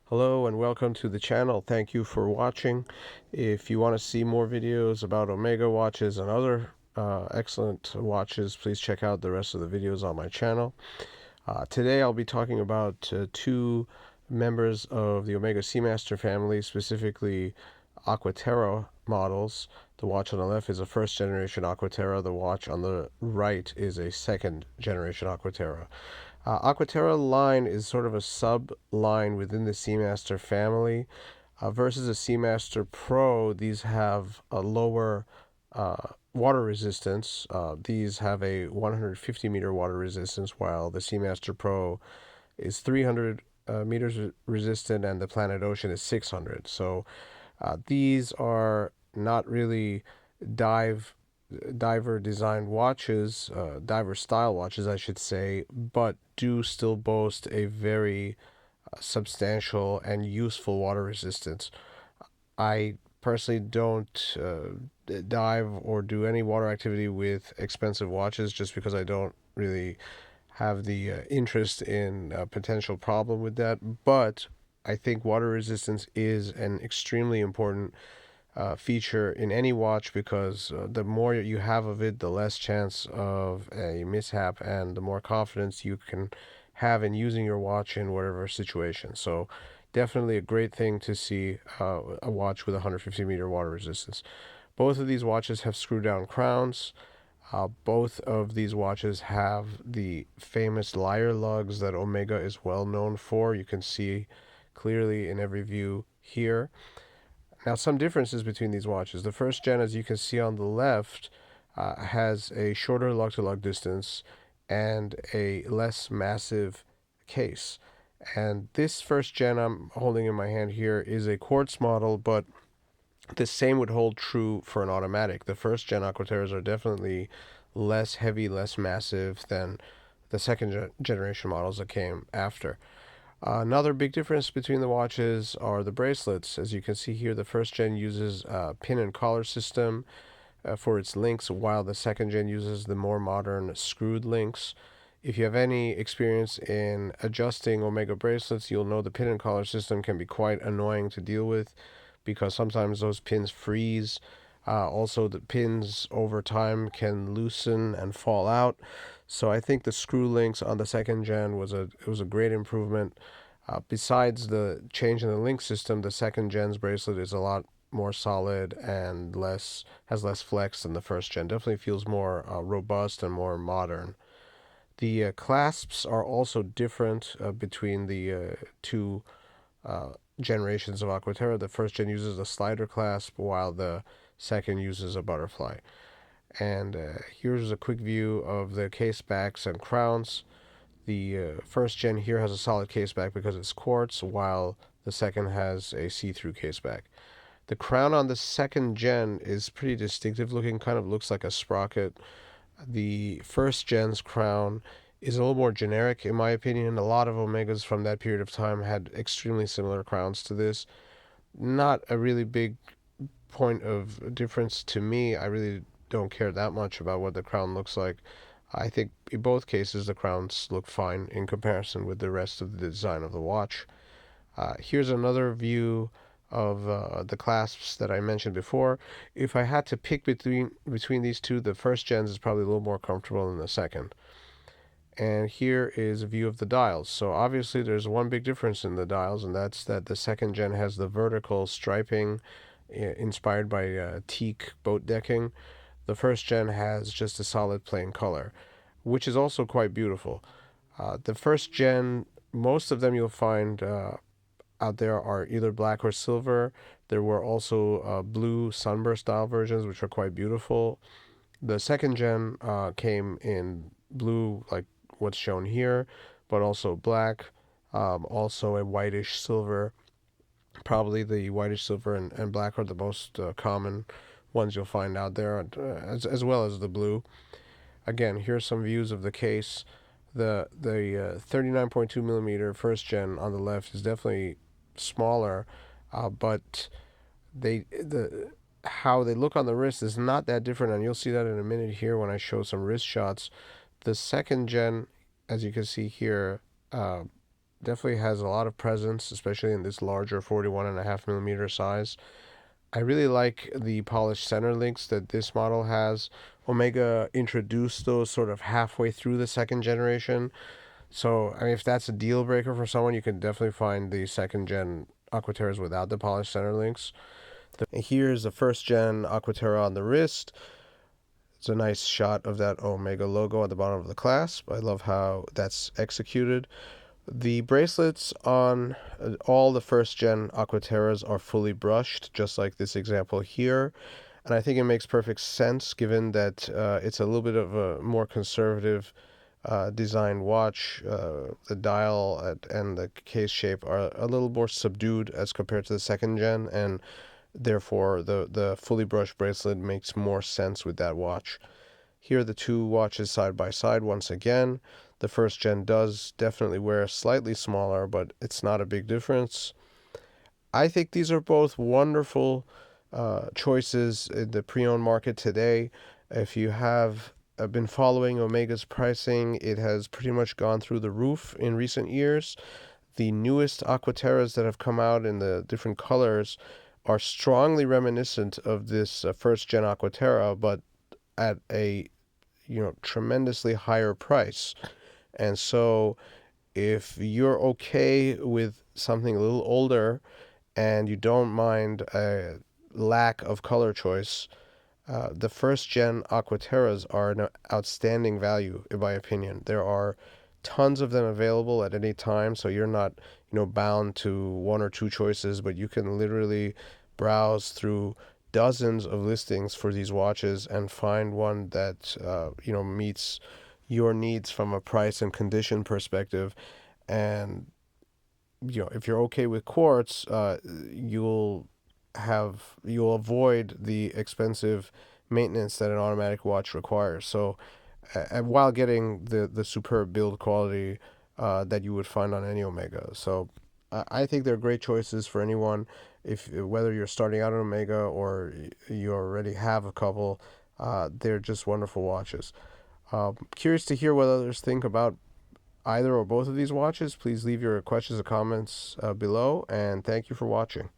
Hello and welcome to the channel. Thank you for watching. If you want to see more videos about Omega watches and other excellent watches, please check out the rest of the videos on my channel. Today I'll be talking about two members of the Omega Seamaster family, specifically Aqua Terra models. The watch on the left is a first generation Aqua Terra. The watch on the right is a second generation Aqua Terra. Aqua Terra line is sort of a sub line within the Seamaster family. Versus a Seamaster Pro, these have a lower water resistance. These have a 150 meter water resistance, while the Seamaster Pro is 300 meters resistant and the Planet Ocean is 600. So these are not really dive diver designed watches, diver style watches, I should say, but do still boast a very substantial and useful water resistance. I personally don't dive or do any water activity with expensive watches just because I don't really have the interest in a potential problem with that. But I think water resistance is an extremely important feature in any watch because the more you have of it, the less chance of a mishap and the more confidence you can have in using your watch in whatever situation. So definitely a great thing to see a watch with 150 meter water resistance. Both of these watches have screw down crowns. Both of these watches have the famous lyre lugs that Omega is well known for. You can see clearly in every view here. Now, some differences between these watches. The first gen, as you can see on the left, has a shorter lug-to-lug distance and a less massive case. And this first gen I'm holding in my hand here is a quartz model, but the same would hold true for an automatic. The first gen Aqua Terras are definitely less heavy, less massive than the second generation models that came after. Another big difference between the watches are the bracelets. As you can see here, the first gen uses a pin and collar system for its links, while the second gen uses the more modern screwed links. If you have any experience in adjusting Omega bracelets, you'll know the pin and collar system can be quite annoying to deal with because sometimes those pins freeze. Also, the pins over time can loosen and fall out. So I think the screw links on the second gen was a great improvement. Besides the change in the link system, the second gen's bracelet is a lot more solid and has less flex than the first gen. Definitely feels more robust and more modern. The clasps are also different between the two generations of Aqua Terra. The first gen uses a slider clasp, while the second uses a butterfly. And here's a quick view of the case backs and crowns. The first gen here has a solid case back because it's quartz, while the second has a see-through case back. The crown on the second gen is pretty distinctive looking, kind of looks like a sprocket. The first gen's crown is a little more generic in my opinion. A lot of Omegas from that period of time had extremely similar crowns to this. Not a really big point of difference to me. I really don't care that much about what the crown looks like. I think in both cases the crowns look fine in comparison with the rest of the design of the watch. Here's another view of the clasps that I mentioned before. If I had to pick between these two, the first gens is probably a little more comfortable than the second. And here is a view of the dials. So obviously there's one big difference in the dials, and that's that the second gen has the vertical striping inspired by teak boat decking. The first gen has just a solid plain color, which is also quite beautiful. The first gen, most of them you'll find out there are either black or silver. There were also blue sunburst style versions, which are quite beautiful. The second gen came in blue, like what's shown here, but also black, also a whitish silver. Probably the whitish silver and black are the most common ones you'll find out there, as well as the blue. Again, here's some views of the case. The 39.2 millimeter first gen on the left is definitely smaller, but the how they look on the wrist is not that different, and you'll see that in a minute here when I show some wrist shots. The second gen, as you can see here, definitely has a lot of presence, especially in this larger 41.5 millimeter size. I really like the polished center links that this model has. Omega introduced those sort of halfway through the second generation. So, I mean, if that's a deal breaker for someone, you can definitely find the second gen Aqua Terras without the polished center links. And here's the first gen Aqua Terra on the wrist. It's a nice shot of that Omega logo at the bottom of the clasp. I love how that's executed. The bracelets on all the first gen Aqua Terras are fully brushed, just like this example here. And I think it makes perfect sense given that it's a little bit of a more conservative design watch. The dial and the case shape are a little more subdued as compared to the second gen, and therefore the fully brushed bracelet makes more sense with that watch. Here are the two watches side by side once again. The first gen does definitely wear slightly smaller, but it's not a big difference. I think these are both wonderful choices in the pre-owned market today. If you have been following Omega's pricing, it has pretty much gone through the roof in recent years. The newest Aqua Terras that have come out in the different colors are strongly reminiscent of this first gen Aqua Terra, but at a tremendously higher price. And so if you're okay with something a little older and you don't mind a lack of color choice, the first gen Aqua Terras are an outstanding value, in my opinion. There are tons of them available at any time, so you're not, bound to one or two choices, but you can literally browse through dozens of listings for these watches and find one that meets your needs from a price and condition perspective. And if you're okay with quartz, you'll avoid the expensive maintenance that an automatic watch requires. So, while getting the superb build quality that you would find on any Omega. So, I think they're great choices for anyone. If whether you're starting out on Omega or you already have a couple, they're just wonderful watches. Curious to hear what others think about either or both of these watches. Please leave your questions or comments below, and thank you for watching.